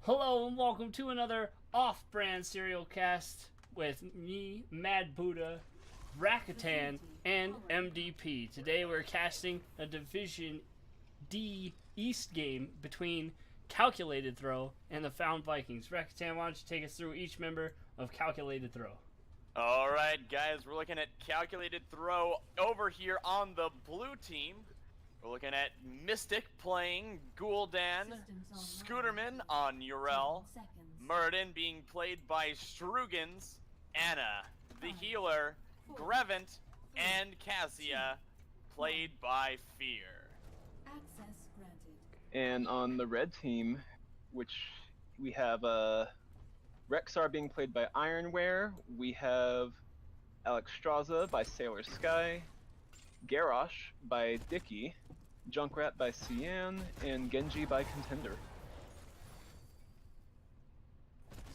Hello and welcome to another off-brand serial cast with me, MaddBuddha, Rakatan, and MDP. Today we're casting a Division D East game between Calculated Throw and the Found Vikings. Rakatan, why don't you take us through each member of Calculated Throw? Alright guys, we're looking at Calculated Throw over here on the blue team. We're looking at Mystic playing Gul'dan, Scooterman on Urel, Murden being played by Strugans, Anna, the healer, Grevant, and Cassia played by Fear. Access granted. And on the red team, which we have Rexar being played by Ironware, we have Alexstrasza by Sailor Sky, Garrosh by Dicky, Junkrat by Cyan, and Genji by Contender.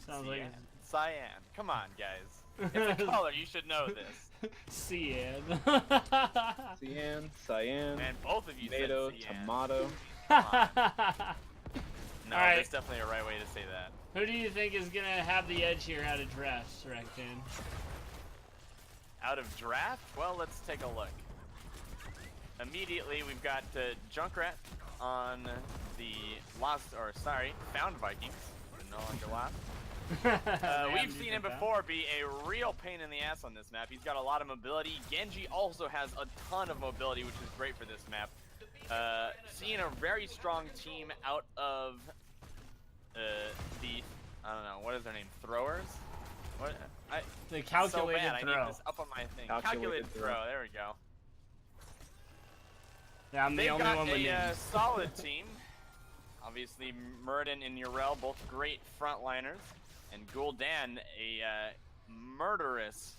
Sounds like Cyan. Come on, guys. It's a color. You should know this. Cyan. Cyan, Cyan, And both of you Tomato, said Cyan. Tomato. No, Alright. there's definitely a right way to say that. Who do you think is gonna have the edge here out of drafts, Rakatan? Out of draft? Well, let's take a look. Immediately, we've got Junkrat on the Found Vikings. No longer lost. We've seen him before be a real pain in the ass on this map. He's got a lot of mobility. Genji also has a ton of mobility, which is great for this map. Seeing a very strong team out of I don't know, what is their name? Throwers? What? The Calculated so bad. Throw. I need this up on my thing. Calculated throw. There we go. Yeah, I'm the They've only got one with a names. solid team. Obviously, Murden and Urel, both great frontliners, and Gul'dan, a murderous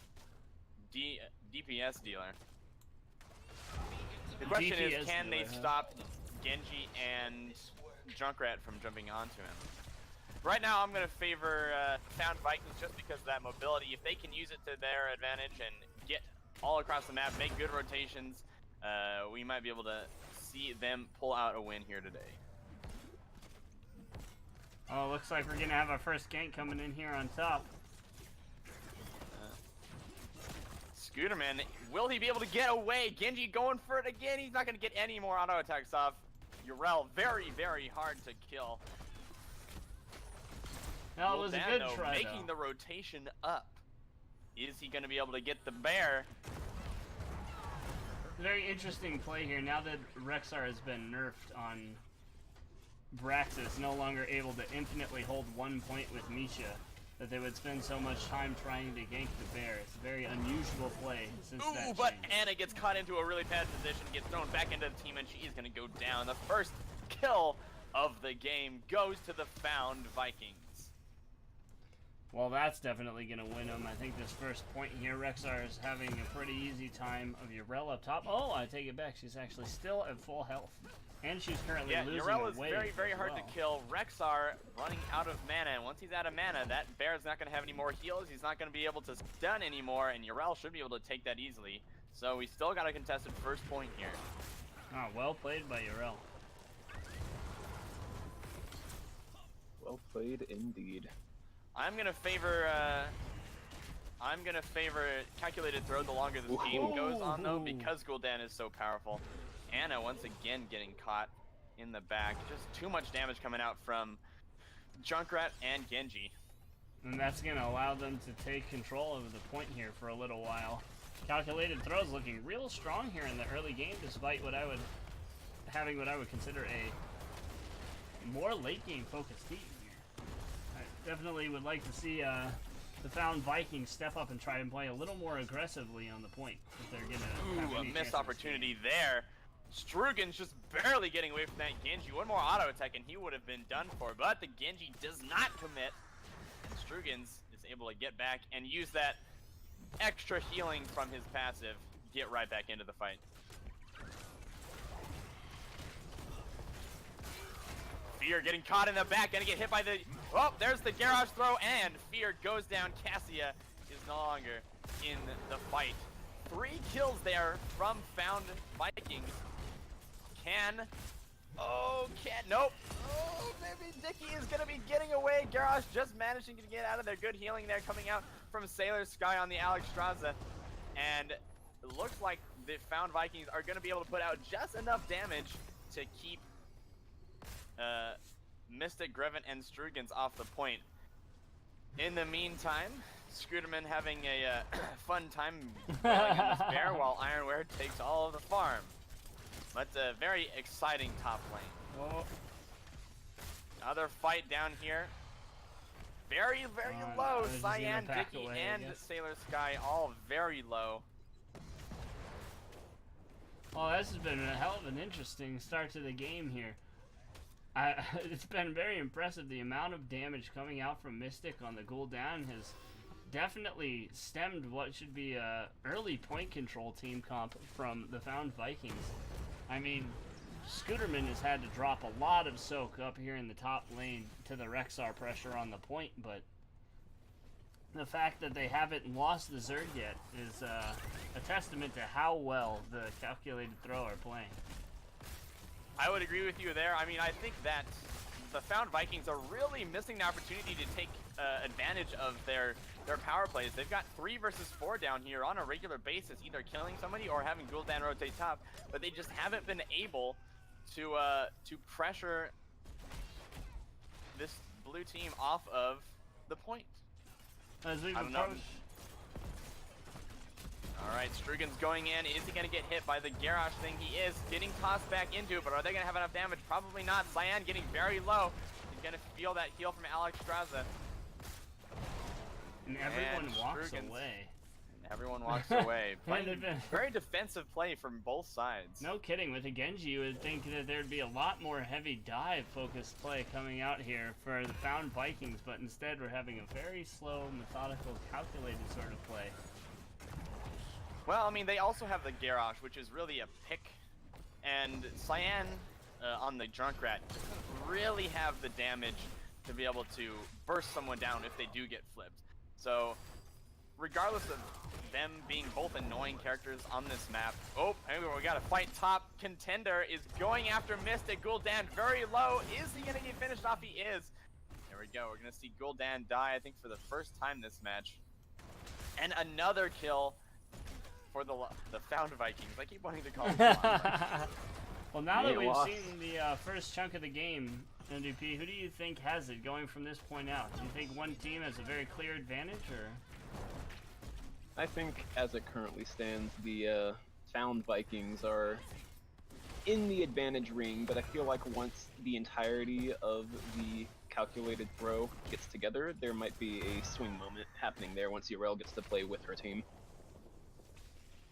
DPS dealer. The question DPS is, can dealer, they huh? stop Genji and Junkrat from jumping onto him? Right now, I'm going to favor Found Vikings just because of that mobility. If they can use it to their advantage and get all across the map, make good rotations, we might be able to see them pull out a win here today. Oh, looks like we're gonna have our first gank coming in here on top. Scooterman, will he be able to get away? Genji going for it again. He's not going to get any more auto attacks off. Urel, very, very hard to kill. That was a Gul'dan, good though, try, making though. the rotation up. Is he going to be able to get the bear? Very interesting play here. Now that Rexar has been nerfed on Braxis, no longer able to infinitely hold 1 point with Misha, that they would spend so much time trying to gank the bear. It's a very unusual play since that Ooh, but change. Anna gets caught into a really bad position, gets thrown back into the team, and she is going to go down. The first kill of the game goes to the Found Vikings. Well, that's definitely going to win him. I think this first point here, Rexar is having a pretty easy time of Urel up top. Oh, I take it back. She's actually still at full health. And she's currently losing Urel is away very, very as hard well. to kill. Rexar running out of mana, and once he's out of mana, that bear's not going to have any more heals. He's not going to be able to stun anymore, and Urel should be able to take that easily. So we still got a contested first point here. Oh, well played by Urel. Well played indeed. I'm gonna favor Calculated Throw the longer this game goes on, though, because Gul'dan is so powerful. Anna once again getting caught in the back. Just too much damage coming out from Junkrat and Genji. And that's going to allow them to take control over the point here for a little while. Calculated Throw's looking real strong here in the early game, despite what I would consider a more late game focused team here. I definitely would like to see the Found Vikings step up and try and play a little more aggressively on the point if they're going to. Ooh, a missed opportunity there. Strugan's just barely getting away from that Genji. One more auto attack and he would have been done for, but the Genji does not commit. And Strugan's is able to get back and use that extra healing from his passive, get right back into the fight. Fear getting caught in the back, gonna get hit by the... Oh, there's the garage throw, and Fear goes down. Cassia is no longer in the fight. 3 kills there from Found Vikings. Nope. Oh, maybe Dicky is gonna be getting away Garrosh just managing to get out of there. Good healing there coming out from Sailor Sky on the Alexstrasza. And it looks like the Found Vikings are going to be able to put out just enough damage to keep Mystic, Grevin, and Strugens off the point. In the meantime, Scooterman having a fun time blowing in this bear while Ironware takes all of the farm. But a very exciting top lane. Oh. Another fight down here. Very, very low. I was just gonna Cyan, back Dicky, away, I and guess. Sailor Sky all very low. Well, this has been a hell of an interesting start to the game here. It's been very impressive. The amount of damage coming out from Mystic on the Gul'dan has definitely stemmed what should be a early point control team comp from the Found Vikings. I mean, Scooterman has had to drop a lot of soak up here in the top lane to the Rexar pressure on the point, but the fact that they haven't lost the Zerg yet is a testament to how well the Calculated Throw are playing. I would agree with you there. I mean, I think that the Found Vikings are really missing the opportunity to take advantage of their power plays. They've got 3 versus 4 down here on a regular basis, either killing somebody or having Gul'dan rotate top, but they just haven't been able to pressure this blue team off of the point. As we I don't know. approach, All right, Strugen's going in. Is he going to get hit by the Garrosh thing? He is getting tossed back into it, but are they going to have enough damage? Probably not. Cyan getting very low. He's going to feel that heal from Alexstrasza. and everyone And walks Strugens. away. Everyone walks away. And Playing very defensive play from both sides. No kidding, with a Genji you would think that there'd be a lot more heavy dive focused play coming out here for the Found Vikings, but instead we're having a very slow, methodical, calculated sort of play. Well, I mean, they also have the Garrosh, which is really a pick. And Cyan on the Junkrat doesn't really have the damage to be able to burst someone down if they do get flipped. So, regardless of them being both annoying characters on this map. Oh, anyway, we got a fight top. Contender is going after Mystic. Gul'dan very low. Is he going to get finished off? He is. There we go. We're going to see Gul'dan die, I think, for the first time this match. And another kill for the Found Vikings. I keep wanting to call them Found Vikings. Well, now that Yeah, we've lost. seen the first chunk of the game, NDP, who do you think has it going from this point out? Do you think one team has a very clear advantage, or? I think, as it currently stands, the Found Vikings are in the advantage ring, but I feel like once the entirety of the Calculated Throw gets together, there might be a swing moment happening there once Urel gets to play with her team.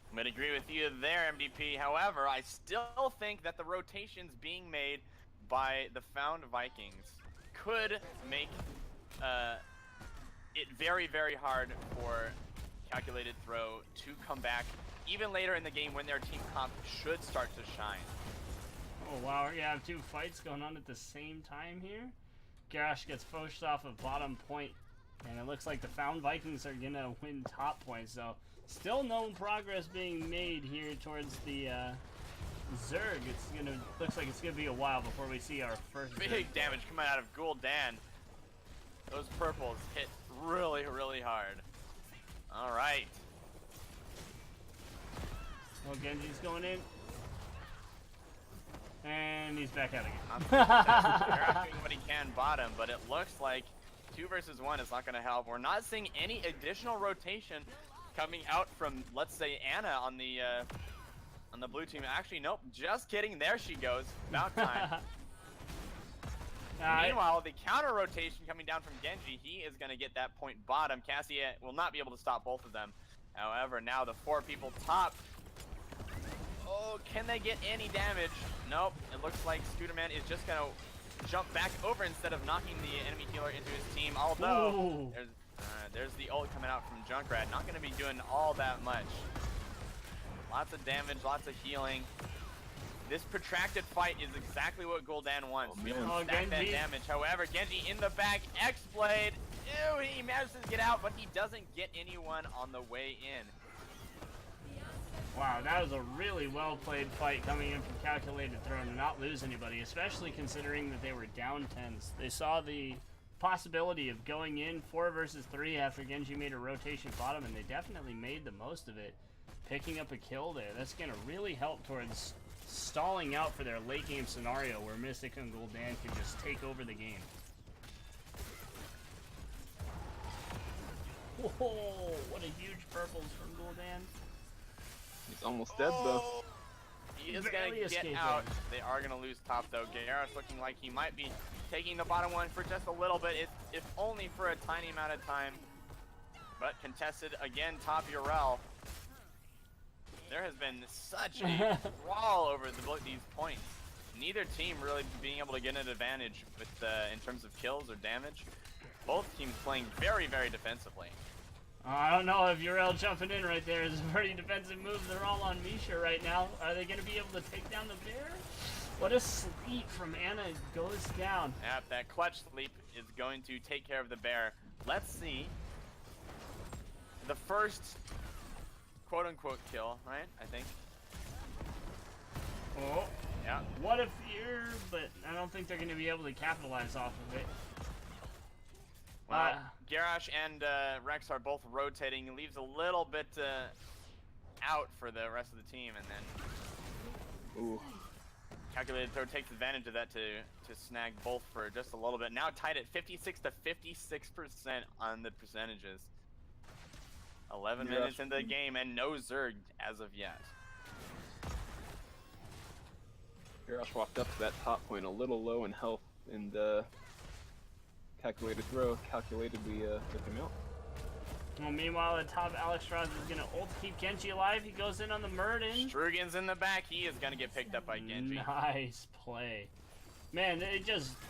I'm going to agree with you there, MDP. However, I still think that the rotations being made by the Found Vikings could make it very, very hard for Calculated Throw to come back even later in the game when their team comp should start to shine. Oh wow, you have two fights going on at the same time here. Garrosh gets pushed off of bottom point, and it looks like the Found Vikings are gonna win top point. So still no progress being made here towards the Zerg. Looks like it's gonna be a while before we see our first Big Zerg. damage coming out of Gul'dan. Those purples hit really, really hard. All right. Well, Genji's going in. And he's back out again. They're doing what he can bottom, but it looks like 2 versus 1 is not going to help. We're not seeing any additional rotation coming out from, let's say, Anna on the blue team. Actually, nope. Just kidding. There she goes. About time. Meanwhile, the counter rotation coming down from Genji, he is going to get that point bottom. Cassia will not be able to stop both of them. However, now the 4 people top. Oh, can they get any damage? Nope. It looks like Scooterman is just going to jump back over instead of knocking the enemy healer into his team. Although, there's the ult coming out from Junkrat. Not going to be doing all that much. Lots of damage, lots of healing. This protracted fight is exactly what Gul'dan wants. We Oh, stack that Genji. damage. However, Genji in the back, X-Blade. Ew, he manages to get out, but he doesn't get anyone on the way in. Wow, that was a really well-played fight coming in from Calculated Throw to not lose anybody, especially considering that they were down 10s. They saw the possibility of going in 4 versus 3 after Genji made a rotation bottom, and they definitely made the most of it, picking up a kill there. That's going to really help towards stalling out for their late game scenario where Mystic and Gul'dan can just take over the game. Whoa, what a huge purples from Gul'dan. He's almost dead though. He is Barely going to get escaping. out. They are going to lose top though. Garrus looking like he might be taking the bottom one for just a little bit, if only for a tiny amount of time. But contested again, top Urel. There has been such a brawl over these points. Neither team really being able to get an advantage with in terms of kills or damage. Both teams playing very, very defensively. I don't know if Urel jumping in right there is a pretty defensive move. They're all on Misha right now. Are they going to be able to take down the bear? What a sleep from Anna goes down. Yep, that clutch sleep is going to take care of the bear. Let's see. The first quote-unquote kill, right? I think. Oh, Yeah. what a fear, but I don't think they're going to be able to capitalize off of it. Well, Garrosh and Rex are both rotating. Leaves a little bit out for the rest of the team, and then Ooh. Calculated Throw takes advantage of that to snag both for just a little bit. Now tied at 56 to 56% on the percentages. 11 Yeah. minutes into the game and no Zerg as of yet. Garrosh walked up to that top point a little low in health, and calculated throw, calculatedly took him out. Well, meanwhile, at top, Alexstrasza is going to ult to keep Genji alive. He goes in on the Murden. Strugan's in the back. He is going to get picked up by Genji. Nice play. Man,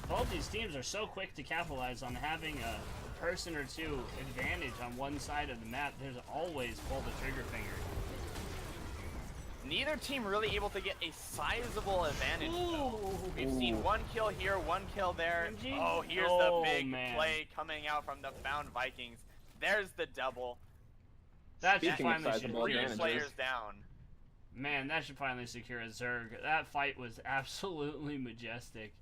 both these teams are so quick to capitalize on having a person or two advantage on one side of the map. There's always pull the trigger finger. Neither team really able to get a sizable advantage. Ooh. We've seen one kill here, one kill there. MG? Oh, here's Oh, the big man. play coming out from the Found Vikings. There's the double. That should Speaking of finally sizable Three advantages, players down. Man, that should finally secure a Zerg. That fight was absolutely majestic.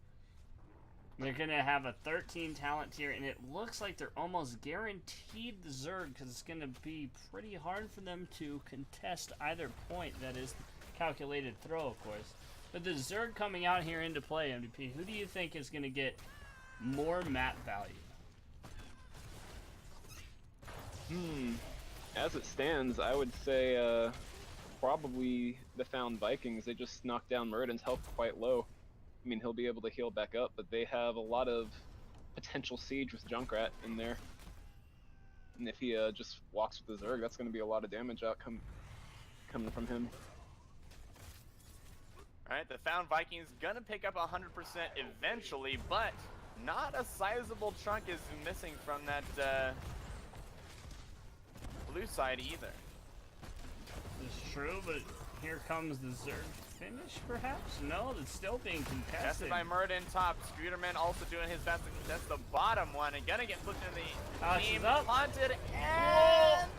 They're going to have a 13 talent tier, and it looks like they're almost guaranteed the Zerg, because it's going to be pretty hard for them to contest either point. That is calculated throw, of course. But the Zerg coming out here into play, MVP, who do you think is going to get more map value? As it stands, I would say probably the Found Vikings. They just knocked down Murden's health quite low. I mean, he'll be able to heal back up, but they have a lot of potential siege with Junkrat in there. And if he just walks with the Zerg, that's going to be a lot of damage coming from him. Alright, the Found Vikings gonna pick up 100% eventually, but not a sizable chunk is missing from that blue side either. It's true, but here comes the Zerg finish, perhaps? No, it's still being contested. Tested by Murden top. Scooterman also doing his best to contest the bottom one and gonna get flipped into the Alex team. is up. Haunted and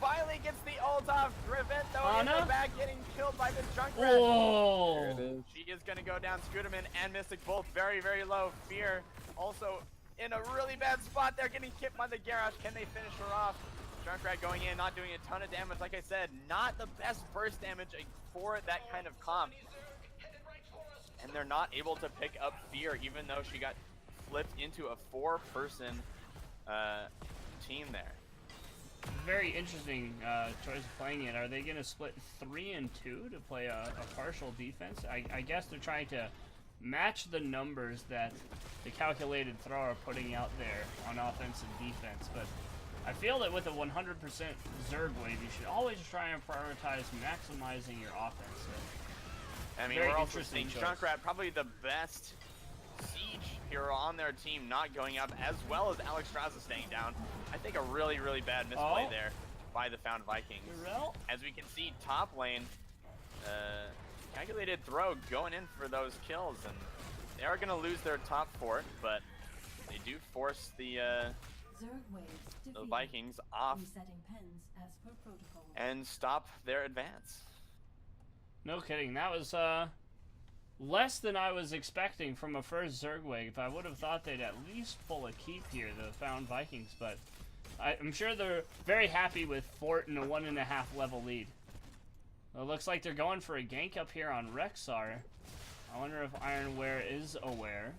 finally gets the ult off. Grivet though in Anna? the back getting killed by the Junkrat. There it Whoa! is. She is gonna go down. Scooterman and Mystic both very, very low. Fear also in a really bad spot. They're getting kicked by the Garrosh. Can they finish her off? Junkrat going in, not doing a ton of damage. Like I said, not the best burst damage for that kind of comp. And they're not able to pick up Fear, even though she got flipped into a 4-person team there. Very interesting choice of playing it. Are they going to split 3 and 2 to play a partial defense? I guess they're trying to match the numbers that the calculated throw are putting out there on offense and defense, but I feel that with a 100% Zerg wave, you should always try and prioritize maximizing your offense. So, I mean, very we're also interesting seeing choice. Junkrat, probably the best siege hero on their team, not going up, as well as Alexstrasza staying down. I think a really, really bad misplay Oh. there by the Found Vikings. Urel? As we can see, top lane, calculated throw going in for those kills, and they are going to lose their top fort, but they do force the Zerg waves defeated. Vikings off Resetting pens as per protocol. and stop their advance. No kidding. That was less than I was expecting from a first Zerg wave. I would have thought they'd at least pull a keep here, the Found Vikings, but I'm sure they're very happy with Fort and a 1.5 level lead. It looks like they're going for a gank up here on Rexar. I wonder if Ironware is aware,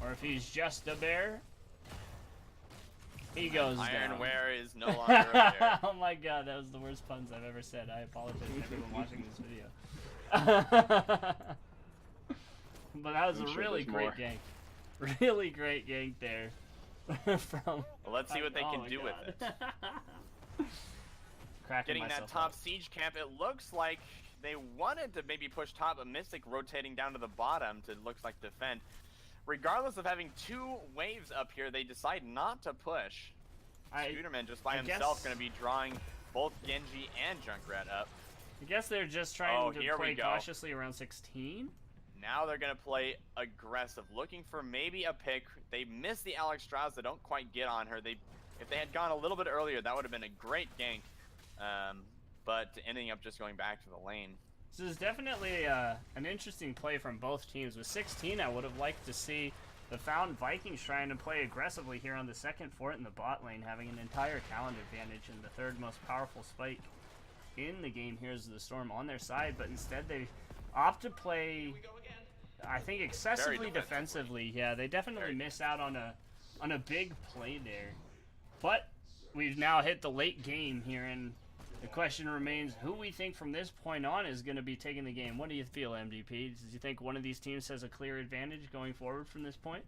or if he's just a bear. He goes down. Ironware is no longer a bear. Oh my god, that was the worst puns I've ever said. I apologize to everyone watching this video. But that was a really great gank. Really great gank there. From Well, let's see what they can do with it. Getting that top siege camp, it looks like they wanted to maybe push top, but Mystic rotating down to the bottom to looks like defend. Regardless of having 2 waves up here, they decide not to push. Scooterman just by himself going to be drawing both Genji and Junkrat up. I guess they're just trying to play cautiously around 16. Now they're going to play aggressive, looking for maybe a pick. They missed the Alexstrasza, don't quite get on her. If they had gone a little bit earlier, that would have been a great gank. But ending up just going back to the lane. This is definitely an interesting play from both teams. With 16, I would have liked to see the Found Vikings trying to play aggressively here on the second fort in the bot lane, having an entire talent advantage and the third most powerful spike in the game here is the Storm on their side, but instead they opt to play, I think, excessively defensively. Yeah, they definitely miss out on a big play there. But we've now hit the late game here, and the question remains who we think from this point on is going to be taking the game. What do you feel, MDP? Do you think one of these teams has a clear advantage going forward from this point?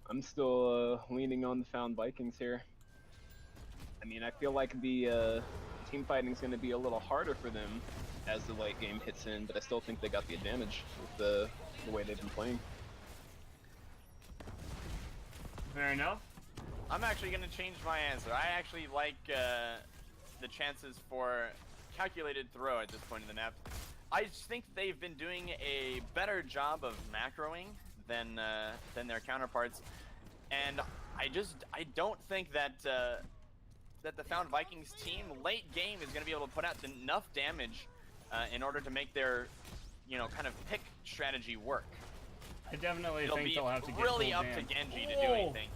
I'm still leaning on the Found Vikings here. I mean, I feel like the team fighting is going to be a little harder for them as the late game hits in, but I still think they got the advantage with the way they've been playing. Fair enough. I'm actually going to change my answer. I actually like the chances for calculated throw at this point in the map. I just think they've been doing a better job of macroing than their counterparts, and I don't think that that the Found Vikings team late game is going to be able to put out enough damage in order to make their kind of pick strategy work. I definitely think they'll have to get really up to Genji to do anything.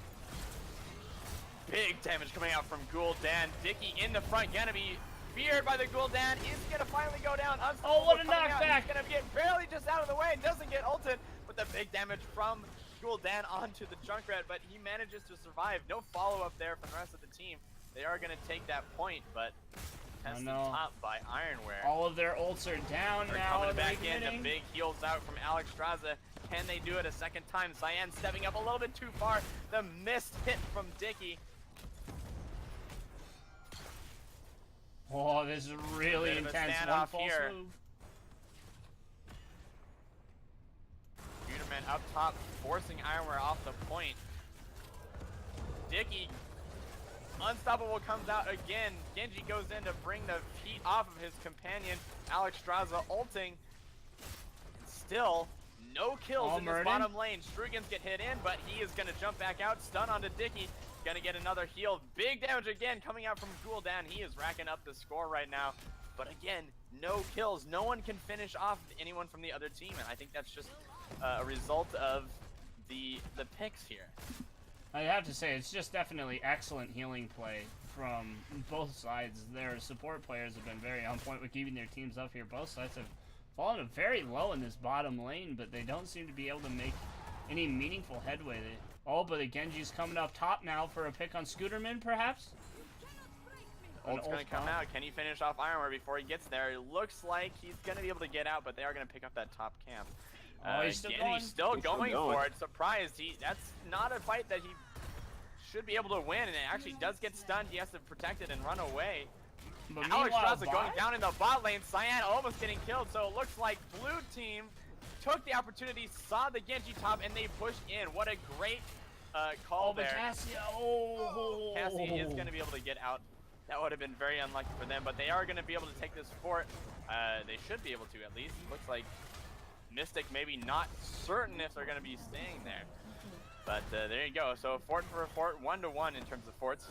Big damage coming out from Gul'dan. Dicky in the front, gonna be feared by the Gul'dan. Is gonna finally go down. Oh, what a knockback! He's gonna get barely just out of the way and doesn't get ulted. But the big damage from Gul'dan onto the Junkrat, but he manages to survive. No follow-up there from the rest of the team. They are gonna take that point, but tested top by Ironware. All of their ults are down now. Coming back in, the big heals out from Alexstrasza. Can they do it a second time? Cyan stepping up a little bit too far. The missed hit from Dicky. Oh, this is really intense. One false move. Scooterman up top, forcing Ironware off the point. Dicky, unstoppable, comes out again. Genji goes in to bring the heat off of his companion. Alexstrasza ulting. And still, no kills in this bottom lane. Strugens get hit in, but he is going to jump back out. Stun onto Dicky. Gonna get another heal. Big damage again coming out from Gul'dan. He is racking up the score right now. But again, no kills. No one can finish off anyone from the other team, and I think that's just a result of the picks here. I have to say, it's just definitely excellent healing play from both sides. Their support players have been very on point with keeping their teams up here. Both sides have fallen very low in this bottom lane, but they don't seem to be able to make any meaningful headway. Oh, but the Genji's coming up top now for a pick on Scooterman, perhaps? Ult's going to come out. Can he finish off Ironware before he gets there? It looks like he's going to be able to get out, but they are going to pick up that top camp. Oh, he's still going. He's still going for it. Surprised. That's not a fight that he should be able to win, and it actually does get stunned. He has to protect it and run away. Alexstrasza going down in the bot lane. Cyan almost getting killed, so it looks like blue team took the opportunity, saw the Genji top, and they pushed in. What a great call there. Cassie is going to be able to get out. That would have been very unlucky for them, but they are going to be able to take this fort. They should be able to, at least. Looks like Mystic maybe not certain if they're going to be staying there. But there you go. So fort for a fort, 1-1 in terms of forts.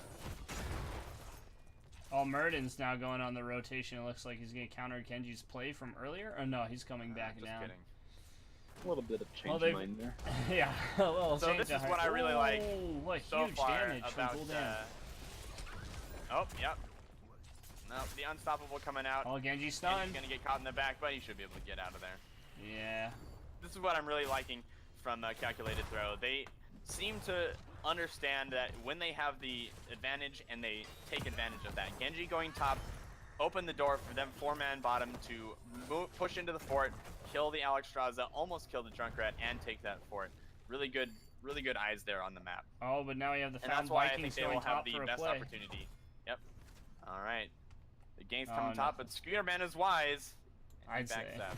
Oh, Murden's now going on the rotation. It looks like he's going to counter Genji's play from earlier. Or no, he's coming back Just down. kidding. A little bit of change Well, of they've- mind there. Yeah, a little So change this of is heart. what I really like Oh, what So huge far damage about. from Gul'dan. Oh, yep. No, the unstoppable coming out. Oh, Genji He's stunned. gonna get caught in the back, but he should be able to get out of there. Yeah. This is what I'm really liking from Calculated Throw. They seem to understand that when they have the advantage and they take advantage of that. Genji going top, open the door for them 4-man bottom to push into the fort, kill the Alexstrasza, almost kill the Junkrat, and take that fort. Really good eyes there on the map. Oh, but now we have the And Found that's why I Vikings think they going will have top the for a best play. opportunity. Yep. All right. The game's Oh, coming top, but Scooterman is wise. And he I'd say. backs up.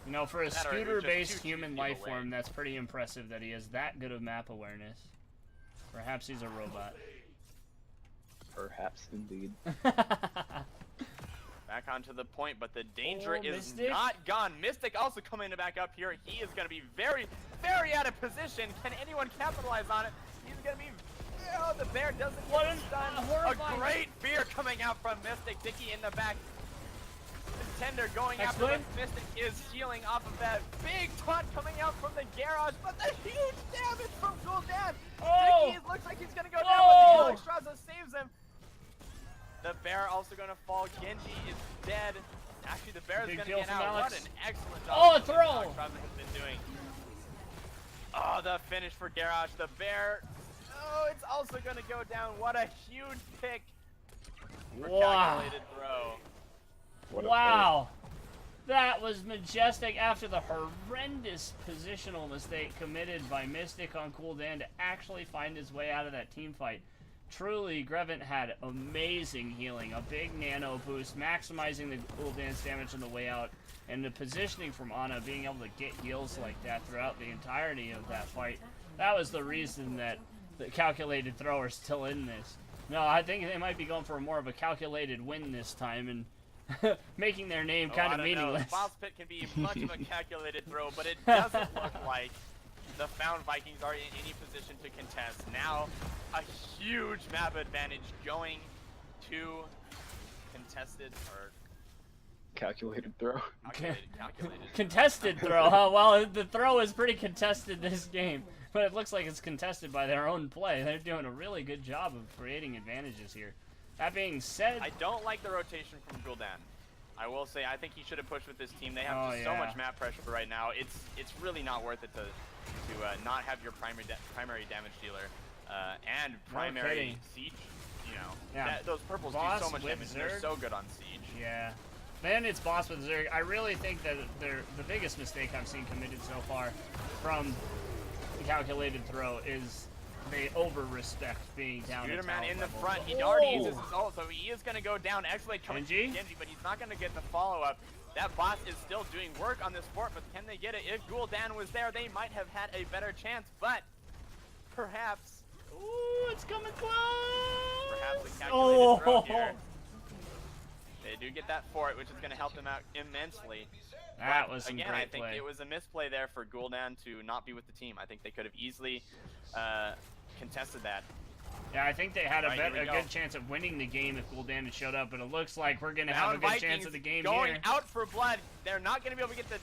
You know, for a That or it was just scooter-based too cheap human to give life away. form, that's pretty impressive that he has that good of map awareness. Perhaps he's a robot. Perhaps indeed. Back onto the point, but the danger Oh, is Mystic. not gone. Mystic also coming back up here. He is going to be very, very out of position. Can anyone capitalize on it? He's going to be... Oh, the bear doesn't What get an stunned. A horrifying- great fear coming out from Mystic. Dicky in the back. Contender going after Explain. the Mystic is healing off of that big taunt coming out from the garage, but the huge damage from Gul'dan. Oh! Dicky looks like he's going to go Oh! down, but the Alexstrasza saves him. The bear also going to fall. Genji is dead. Actually, the bear is Big going to kill get from out. Alex. What an excellent job Oh, a that throw! Alexstrasza has been doing. Oh, the finish for Garage. The bear. Oh, it's also going to go down. What a huge pick for Wow. Calculated Throw. What a Wow. That was majestic after the horrendous positional mistake committed by Mystic on Gul'dan to actually find his way out of that team fight. Truly, Grevant had amazing healing, a big nano boost, maximizing the Gul'dan's damage on the way out, and the positioning from Ana, being able to get heals like that throughout the entirety of that fight. That was the reason that the Calculated Throw are still in this. No, I think they might be going for more of a calculated win this time, and making their name kind of meaningless. The boss pit can be much of a calculated throw, but it doesn't look like the Found Vikings are in any position to contest. Now, a huge map advantage going to contested or Calculated throw. calculated. Contested throw, huh? Well, the throw is pretty contested this game, but it looks like it's contested by their own play. They're doing a really good job of creating advantages here. That being said, I don't like the rotation from Gul'dan. I will say I think he should have pushed with this team. They have Oh, just so yeah. much map pressure right now. It's really not worth it to not have your primary damage dealer and primary kidding. siege. You know, Yeah. those purples Boss do so much with damage. And they're Zerg. so good on siege. yeah. Then it's boss with Zerg. I really think that the biggest mistake I've seen committed so far from the Calculated Throw is they over-respect being down at Scooterman talent in the level. front. He already Oh! uses his ult, so he is going to go down. Excellent coming Genji? from Genji, but he's not going to get the follow-up. That boss is still doing work on this fort, but can they get it? If Gul'dan was there, they might have had a better chance, but perhaps Ooh, it's coming close! a calculated throw Oh! here. They do get that fort, which is going to help them out immensely. That But was some again, great I think play. it was a misplay there for Gul'dan to not be with the team. I think they could have easily contested that. Yeah, I think they had Right, here we a go. good chance of winning the game if Gul'dan had showed up, but it looks like we're going to Now have a good Vikings chance of the game going here. out for blood. They're not going to be able to get the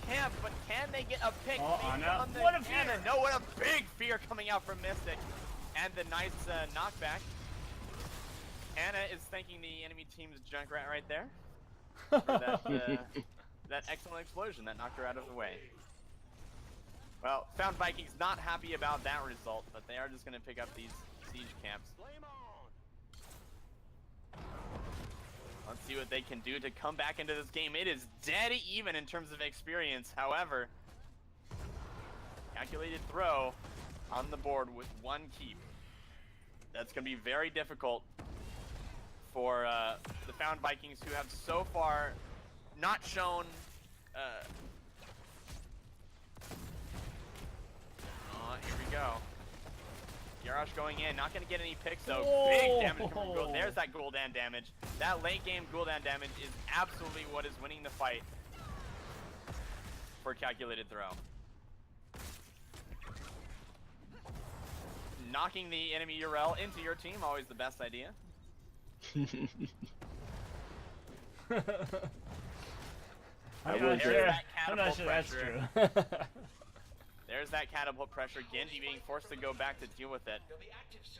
camp, but can they get a pick? Oh, Maybe Ana. on the What a fear. cannon. No, what a big fear coming out from Mystic. And the nice knockback. Ana is thanking the enemy team's Junkrat right there for that, that excellent explosion that knocked her out of the way. Well, Found Vikings not happy about that result, but they are just going to pick up these siege camps. Let's see what they can do to come back into this game. It is dead even in terms of experience. However, Calculated Throw on the board with one keep. That's going to be very difficult for the Found Vikings, who have so far not shown... here we go. Garrosh going in, not going to get any picks though. Big damage coming from Gul'dan. There's that Gul'dan damage. That late game Gul'dan damage is absolutely what is winning the fight for Calculated Throw. Knocking the enemy URL into your team, always the best idea. I'm would not say- sure. That I'm not catapult sure that's pressure. true. There's that catapult pressure. Genji being forced to go back to deal with it.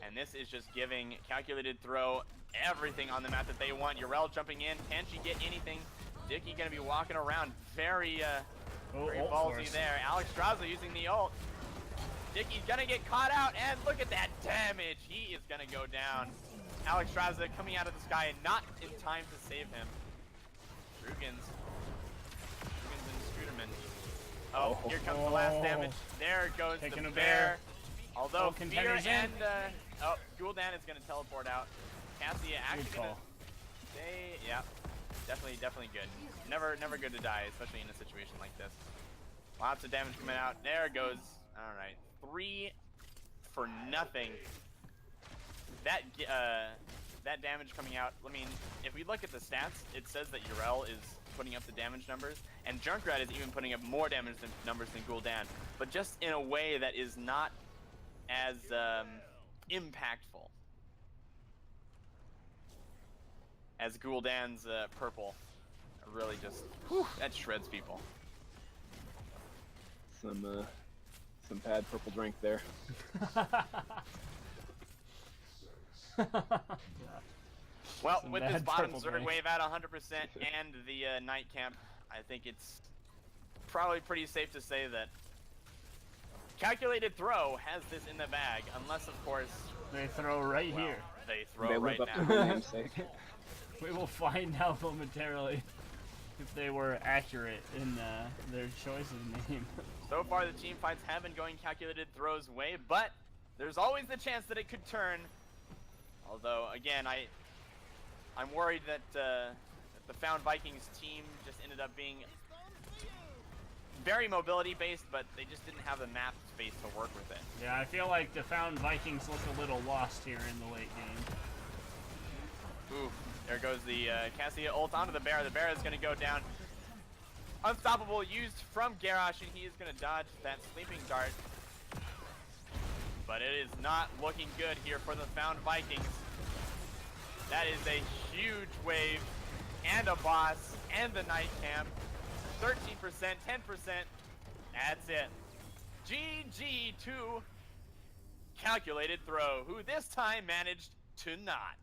And this is just giving calculated throw everything on the map that they want. Urel jumping in. Can she get anything? Dicky gonna be walking around very very ult ballsy force. there. Alexstrasza using the ult. Dicky's gonna get caught out, and look at that damage. He is gonna go down. Alexstrasza coming out of the sky and not in time to save him. Rugans and Scooterman. Oh, here comes the last damage. There goes Taking the a bear. bear. Although Oh, Fear contenders in. and Gul'dan is gonna teleport out. Cassia actually Good gonna call. stay. Yeah, definitely good. Never good to die, especially in a situation like this. Lots of damage coming out. There it goes. All right, 3 for nothing. That that damage coming out. I mean, if we look at the stats, it says that Urel is putting up the damage numbers, and Junkrat is even putting up more damage numbers than Gul'dan, but just in a way that is not as impactful as Gul'dan's purple. Really just, whew, that shreds people. Some bad purple drink there. Well, Some with this bad bottom purple Zerg drink. wave at 100% and the night camp, I think it's probably pretty safe to say that Calculated Throw has this in the bag, unless of course They throw right well, here. they throw They right live up now. to their namesake. We will find out momentarily if they were accurate in their choice of name. So far, the team fights have been going Calculated Throw's way, but there's always the chance that it could turn. Although, again, I'm worried that the Found Vikings team just ended up being very mobility-based, but they just didn't have the map space to work with it. Yeah, I feel like the Found Vikings look a little lost here in the late game. Ooh, there goes the Cassia ult onto the bear. The bear is going to go down. Unstoppable used from Garrosh, and he is going to dodge that sleeping dart. But it is not looking good here for the Found Vikings. That is a huge wave, and a boss, and the night camp. 13%, 10%. That's it. GG to Calculated Throw, who this time managed to not.